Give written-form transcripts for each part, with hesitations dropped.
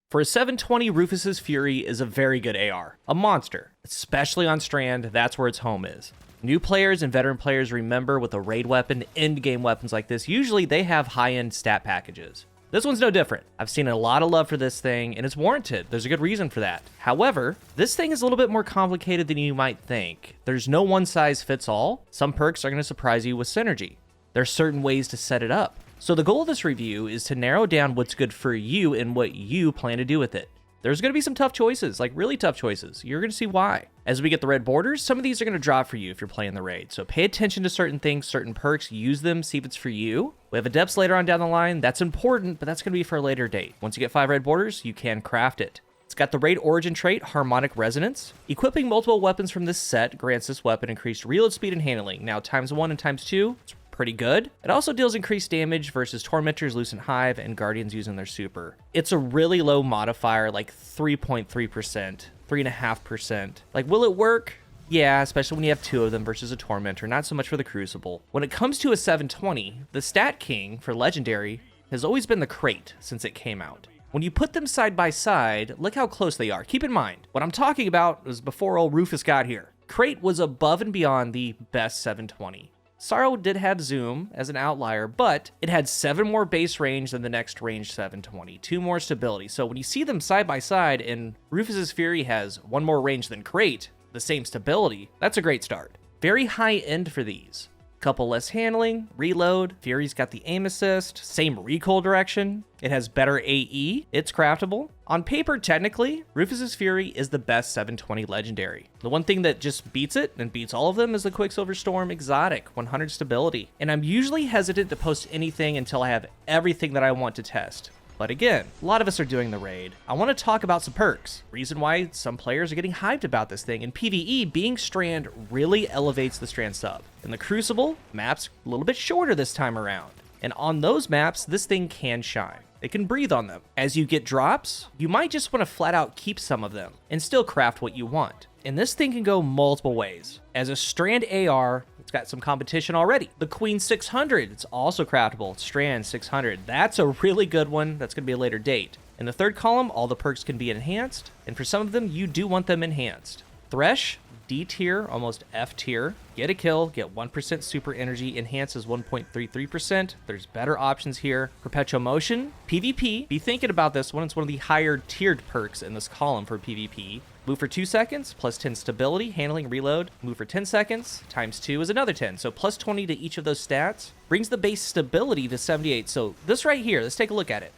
For a 720, Rufus's Fury is a very good AR. A monster. Especially on Strand, that's where its home is. New players and veteran players remember with a raid weapon, end-game weapons like this, usually they have high-end stat packages. This one's no different. I've seen a lot of love for this thing, and it's warranted. There's a good reason for that. However, this thing is a little bit more complicated than you might think. There's no one-size-fits-all. Some perks are going to surprise you with synergy. There's certain ways to set it up. So the goal of this review is to narrow down what's good for you and what you plan to do with it. There's going to be some tough choices, like really tough choices. You're going to see why. As we get the red borders, some of these are going to drop for you if you're playing the raid. So pay attention to certain things, certain perks, use them, see if it's for you. We have adepts later on down the line. That's important, but that's going to be for a later date. Once you get 5 red borders, you can craft it. It's got the raid origin trait, Harmonic Resonance. Equipping multiple weapons from this set grants this weapon increased reload speed and handling. Now ×1 and ×2, it's pretty good. It also deals increased damage versus Tormentors, Lucent Hive, and Guardians using their super. It's a really low modifier, like 3.3%, 3.5%. Like, will it work? Yeah, especially when you have 2 of them versus a Tormentor, not so much for the Crucible. When it comes to a 720, the stat king for Legendary has always been the Crate since it came out. When you put them side by side, look how close they are. Keep in mind, what I'm talking about was before old Rufus got here. Crate was above and beyond the best 720. Sorrow did have zoom as an outlier, but it had 7 more base range than the next range 720, 2 more stability. So when you see them side by side and Rufus's Fury has 1 more range than Crate, the same stability, that's a great start. Very high end for these. Couple less handling, reload, Fury's got the aim assist, same recoil direction, it has better AE, it's craftable. On paper, technically, Rufus's Fury is the best 720 legendary. The one thing that just beats it, and beats all of them, is the Quicksilver Storm Exotic, 100 stability. And I'm usually hesitant to post anything until I have everything that I want to test. But again, a lot of us are doing the raid. I want to talk about some perks. Reason why some players are getting hyped about this thing. In PvE, being Strand really elevates the Strand sub. In the Crucible, maps a little bit shorter this time around. And on those maps, this thing can shine. It can breathe on them. As you get drops, you might just want to flat out keep some of them and still craft what you want. And this thing can go multiple ways. As a Strand AR, it's got some competition already. The Queen 600, it's also craftable. Strand 600, that's a really good one. That's going to be a later date. In the third column, all the perks can be enhanced. And for some of them, you do want them enhanced. Thresh, D tier, almost F tier. Get a kill, get 1% super energy, enhances 1.33%. There's better options here. Perpetual motion, PvP. Be thinking about this one. It's one of the higher tiered perks in this column for PvP. Move for 2 seconds, plus 10 stability, handling, reload. Move for 10 seconds, ×2 is another 10. So plus 20 to each of those stats. Brings the base stability to 78. So this right here, let's take a look at it.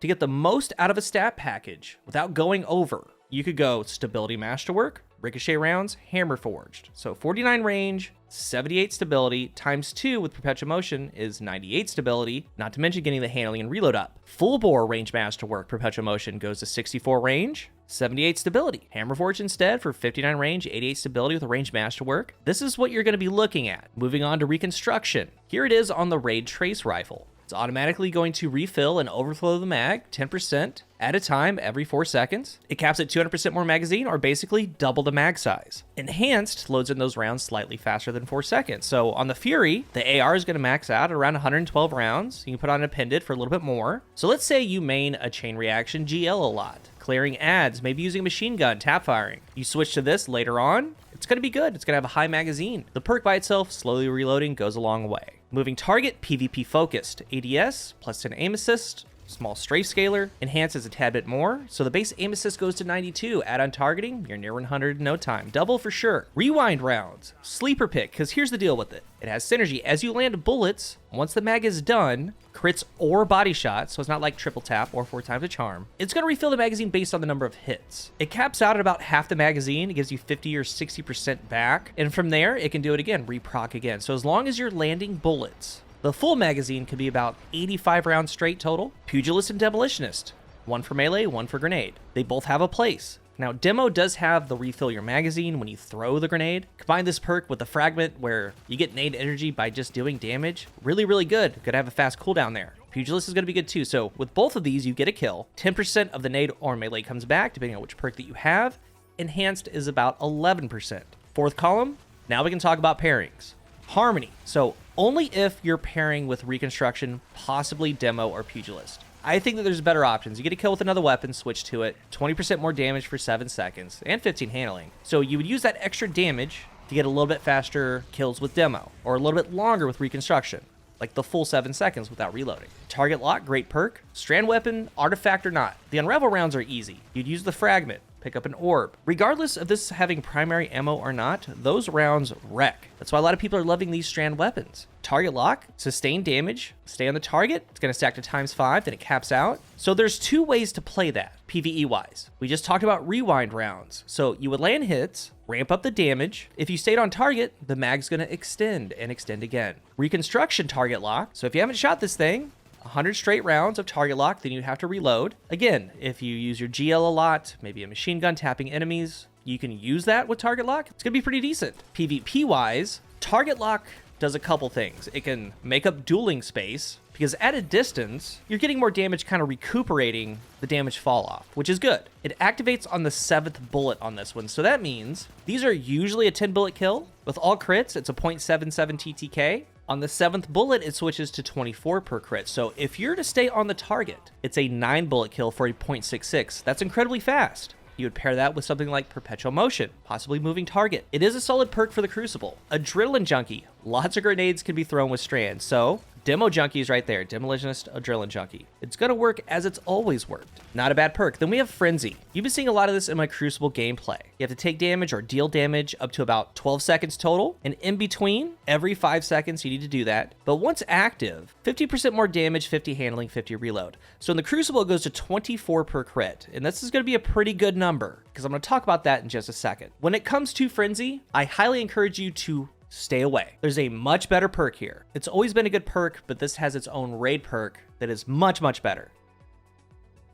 To get the most out of a stat package without going over, you could go Stability Masterwork, Ricochet Rounds, Hammer Forged. So 49 range, 78 stability, ×2 with Perpetual Motion is 98 stability, not to mention getting the handling and reload up. Full Bore Range Masterwork, Perpetual Motion goes to 64 range, 78 stability. Hammer Forged instead for 59 range, 88 stability with a Range Masterwork. This is what you're going to be looking at. Moving on to Reconstruction. Here it is on the Raid Trace Rifle. It's automatically going to refill and overflow the mag 10% at a time every 4 seconds. It caps at 200% more magazine, or basically double the mag size. Enhanced loads in those rounds slightly faster than 4 seconds. So on the Fury, the AR is going to max out at around 112 rounds. You can put on an appended for a little bit more. So let's say you main a chain reaction GL a lot, clearing ads, maybe using a machine gun, tap firing. You switch to this later on, it's going to be good. It's going to have a high magazine. The perk by itself, slowly reloading, goes a long way. Moving target, PvP focused. ADS, plus 10 aim assist, small strafe scaler, enhances a tad bit more. So the base aim assist goes to 92. Add on targeting, you're near 100 in no time. Double for sure. Rewind rounds, sleeper pick, because here's the deal with it. It has synergy. As you land bullets, once the mag is done, crits or body shots, so it's not like triple tap or 4 times a charm, it's going to refill the magazine based on the number of hits. It caps out at about half the magazine. It gives you 50 or 60% back. And from there, it can do it again, reproc again. So as long as you're landing bullets, the full magazine can be about 85 rounds straight total. Pugilist and Demolitionist, 1 for melee, 1 for grenade. They both have a place. Now, Demo does have the refill your magazine when you throw the grenade. Combine this perk with the fragment where you get nade energy by just doing damage. Really, really good. Gonna have a fast cooldown there. Pugilist is gonna be good too. So with both of these, you get a kill. 10% of the nade or melee comes back, depending on which perk that you have. Enhanced is about 11%. Fourth column, now we can talk about pairings. Harmony. So only if you're pairing with Reconstruction, possibly Demo or Pugilist. I think that there's better options. You get a kill with another weapon, switch to it, 20% more damage for 7 seconds, and 15 handling. So you would use that extra damage to get a little bit faster kills with demo, or a little bit longer with reconstruction, like the full 7 seconds without reloading. Target lock, great perk. Strand weapon, artifact or not. The unravel rounds are easy. You'd use the fragment, pick up an orb. Regardless of this having primary ammo or not, those rounds wreck. That's why a lot of people are loving these strand weapons. Target lock, sustain damage, stay on the target. It's going to stack to ×5, then it caps out. So there's 2 ways to play that, PvE wise. We just talked about rewind rounds. So you would land hits, ramp up the damage. If you stayed on target, the mag's going to extend and extend again. Reconstruction target lock. So if you haven't shot this thing, 100 straight rounds of target lock, then you have to reload. Again, if you use your GL a lot, maybe a machine gun tapping enemies, you can use that with target lock. It's going to be pretty decent. PvP wise, target lock does a couple things. It can make up dueling space, because at a distance, you're getting more damage kind of recuperating the damage fall off, which is good. It activates on the 7th bullet on this one. So that means these are usually a 10 bullet kill. With all crits, it's a 0.77 TTK. On the 7th bullet, it switches to 24 per crit. So if you're to stay on the target, it's a 9 bullet kill for a 0.66. That's incredibly fast. You would pair that with something like Perpetual Motion, possibly moving target. It is a solid perk for the Crucible. Adrenaline Junkie. Lots of grenades can be thrown with Strand. So Demo Junkie is right there. Demolitionist, Adrenaline Junkie. It's going to work as it's always worked. Not a bad perk. Then we have Frenzy. You've been seeing a lot of this in my Crucible gameplay. You have to take damage or deal damage up to about 12 seconds total. And in between, every 5 seconds, you need to do that. But once active, 50% more damage, 50 handling, 50 reload. So in the Crucible, it goes to 24 per crit. And this is going to be a pretty good number, because I'm going to talk about that in just a second. When it comes to Frenzy, I highly encourage you to stay away. There's a much better perk here. It's always been a good perk, but this has its own raid perk that is much, much better.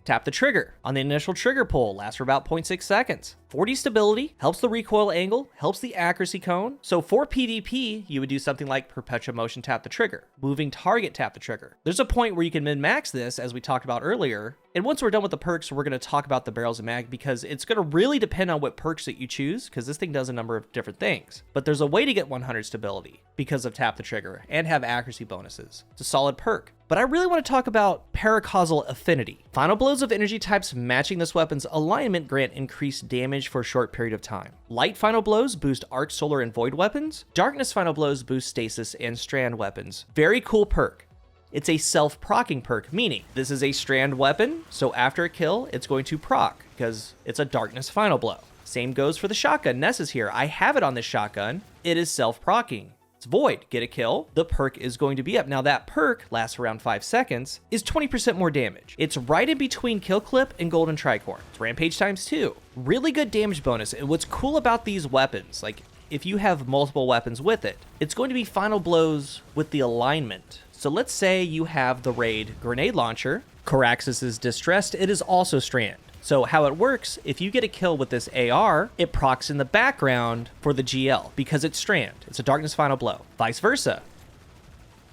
Tap the trigger on the initial trigger pull, lasts for about 0.6 seconds. 40 stability, helps the recoil angle, helps the accuracy cone. So for PvP, you would do something like Perpetual Motion, tap the trigger. Moving target, tap the trigger. There's a point where you can min-max this, as we talked about earlier. And once we're done with the perks, we're going to talk about the barrels and mag, because it's going to really depend on what perks that you choose, because this thing does a number of different things. But there's a way to get 100 stability because of tap the trigger and have accuracy bonuses. It's a solid perk. But I really want to talk about Paracausal Affinity. Final blows of energy types matching this weapon's alignment grant increased damage for a short period of time. Light final blows boost arc, solar, and void weapons. Darkness final blows boost stasis and strand weapons. Very cool perk. It's a self-procking perk, meaning this is a strand weapon, so after a kill, it's going to proc, because it's a darkness final blow. Same goes for the shotgun. Ness is here. I have it on this shotgun. It is self-procking. It's void. Get a kill, the perk is going to be up. Now that perk lasts around 5 seconds, is 20% more damage. It's right in between kill clip and golden tricorn. It's rampage ×2. Really good damage bonus. And what's cool about these weapons, like if you have multiple weapons with it, it's going to be final blows with the alignment. So let's say you have the raid grenade launcher. Coraxus is distressed. It is also strand. So how it works, if you get a kill with this AR, it procs in the background for the GL because it's strand. It's a darkness final blow. Vice versa.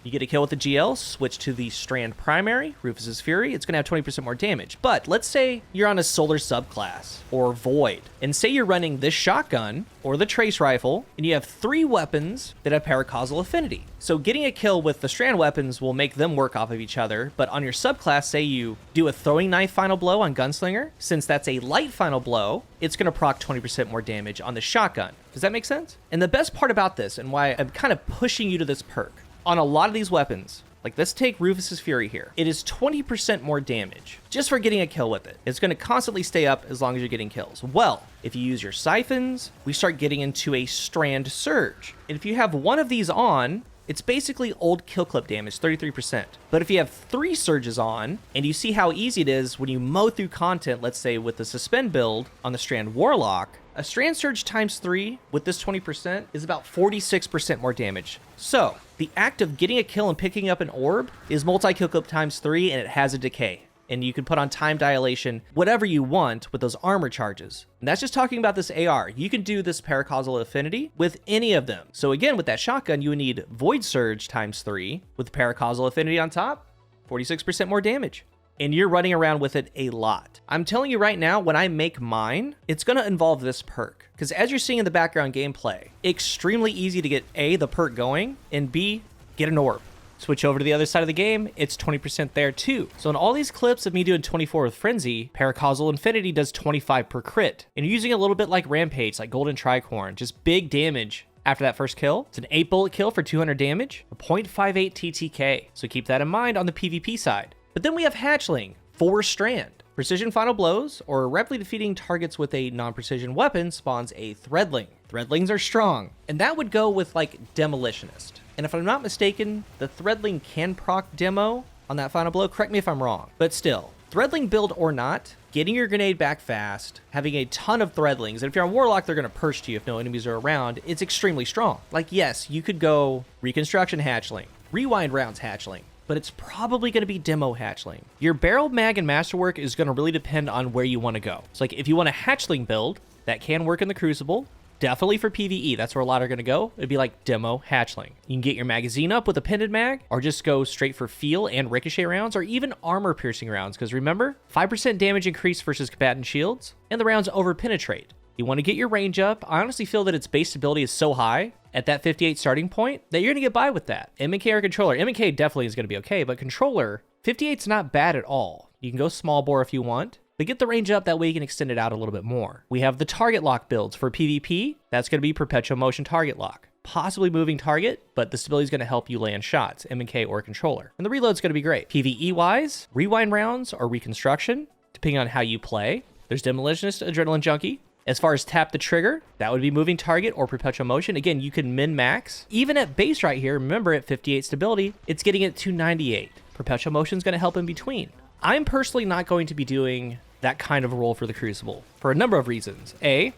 You get a kill with the GL, switch to the strand primary, Rufus's Fury, it's going to have 20% more damage. But let's say you're on a solar subclass or void, and say you're running this shotgun or the trace rifle, and you have 3 weapons that have Paracausal Affinity. So getting a kill with the strand weapons will make them work off of each other, but on your subclass, say you do a throwing knife final blow on Gunslinger, since that's a light final blow, it's going to proc 20% more damage on the shotgun. Does that make sense? And the best part about this, and why I'm kind of pushing you to this perk, on a lot of these weapons, like let's take Rufus's Fury here, it is 20% more damage just for getting a kill with it. It's going to constantly stay up as long as you're getting kills. Well, if you use your siphons, we start getting into a strand surge. And if you have one of these on, it's basically old kill clip damage, 33%. But if you have 3 surges on, and you see how easy it is when you mow through content, let's say with the suspend build on the Strand Warlock, a Strand Surge ×3 with this 20% is about 46% more damage. So, the act of getting a kill and picking up an orb is multi-kill clip ×3, and it has a decay. And you can put on time dilation, whatever you want with those armor charges. And that's just talking about this AR. You can do this Paracausal Affinity with any of them. So again, with that shotgun, you would need Void Surge ×3 with Paracausal Affinity on top, 46% more damage. And you're running around with it a lot. I'm telling you right now, when I make mine, it's going to involve this perk. Because as you're seeing in the background gameplay, extremely easy to get A, the perk going, and B, get an orb. Switch over to the other side of the game, it's 20% there too. So in all these clips of me doing 24 with Frenzy, Paracausal Affinity does 25 per crit. And you're using a little bit like Rampage, like Golden Tricorn, just big damage after that first kill. It's an 8 bullet kill for 200 damage, a 0.58 TTK. So keep that in mind on the PvP side. But then we have Hatchling, 4 strand. Precision final blows, or rapidly defeating targets with a non-precision weapon spawns a Threadling. Threadlings are strong, and that would go with like Demolitionist. And if I'm not mistaken, the Threadling can proc demo on that final blow. Correct me if I'm wrong, but still, Threadling build or not, getting your grenade back fast, having a ton of Threadlings, and if you're on Warlock, they're going to purge to you if no enemies are around, it's extremely strong. Like, yes, you could go Reconstruction Hatchling, Rewind Rounds Hatchling, but it's probably going to be Demo Hatchling. Your Barrel, Mag, and Masterwork is going to really depend on where you want to go. So like if you want a Hatchling build, that can work in the Crucible. Definitely for PvE, that's where a lot are going to go. It'd be like Demo Hatchling. You can get your magazine up with a Pendant Mag, or just go straight for feel and ricochet rounds, or even armor piercing rounds, because remember, 5% damage increase versus combatant shields, and the rounds over penetrate. You want to get your range up. I honestly feel that its base stability is so high at that 58 starting point that you're going to get by with that. M&K or Controller. M&K definitely is going to be okay, but Controller, 58's not bad at all. You can go small bore if you want, but get the range up, that way you can extend it out a little bit more. We have the target lock builds for PvP. That's going to be perpetual motion target lock. Possibly moving target, but the stability is going to help you land shots, M&K or Controller. And the reload's going to be great. PvE-wise, rewind rounds or reconstruction, depending on how you play. There's Demolitionist, Adrenaline Junkie. As far as tap the trigger, that would be moving target or perpetual motion. Again, you can min-max. Even at base right here, remember at 58 stability, it's getting it to 98. Perpetual motion is going to help in between. I'm personally not going to be doing that kind of role for the Crucible for a number of reasons. A,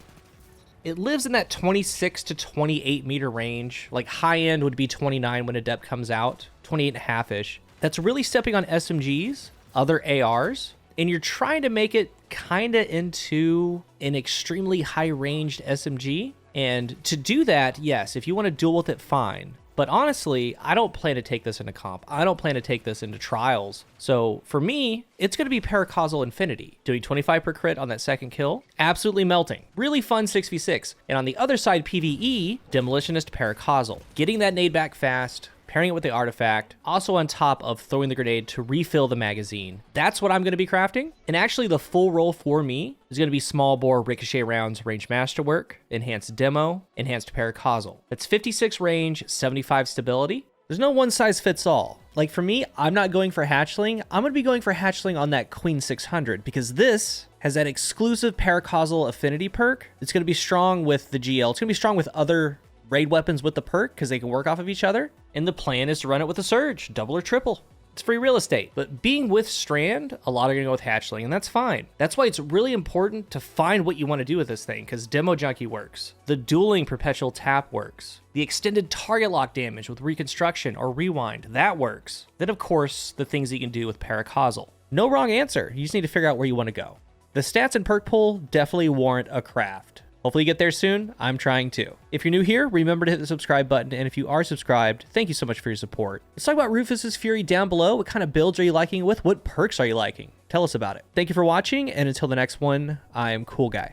it lives in that 26 to 28 meter range. Like high end would be 29 when Adept comes out, 28 and a half-ish. That's really stepping on SMGs, other ARs, and you're trying to make it kind of into an extremely high-ranged SMG. And to do that, yes, if you want to duel with it, fine. But honestly, I don't plan to take this into comp. I don't plan to take this into trials. So for me, it's going to be Paracausal Affinity. Doing 25 per crit on that second kill. Absolutely melting. Really fun 6v6. And on the other side, PvE, Demolitionist Paracausal. Getting that nade back fast, pairing it with the artifact, also on top of throwing the grenade to refill the magazine. That's what I'm going to be crafting. And actually the full role for me is going to be small bore ricochet rounds, range masterwork, enhanced demo, enhanced Paracausal. It's 56 range, 75 stability. There's no one size fits all. Like for me, I'm not going for Hatchling. I'm going to be going for Hatchling on that Queen 600 because this has that exclusive Paracausal Affinity perk. It's going to be strong with the GL. It's going to be strong with other raid weapons with the perk because they can work off of each other. And the plan is to run it with a Surge, double or triple. It's free real estate. But being with Strand, a lot are going to go with Hatchling, and that's fine. That's why it's really important to find what you want to do with this thing, because Demo Junkie works. The dueling perpetual tap works. The extended target lock damage with Reconstruction or Rewind, that works. Then, of course, the things that you can do with Paracausal. No wrong answer. You just need to figure out where you want to go. The stats and perk pool definitely warrant a craft. Hopefully you get there soon. I'm trying to. If you're new here, remember to hit the subscribe button. And if you are subscribed, thank you so much for your support. Let's talk about Rufus's Fury down below. What kind of builds are you liking with? What perks are you liking? Tell us about it. Thank you for watching. And until the next one, I'm CoolGuy.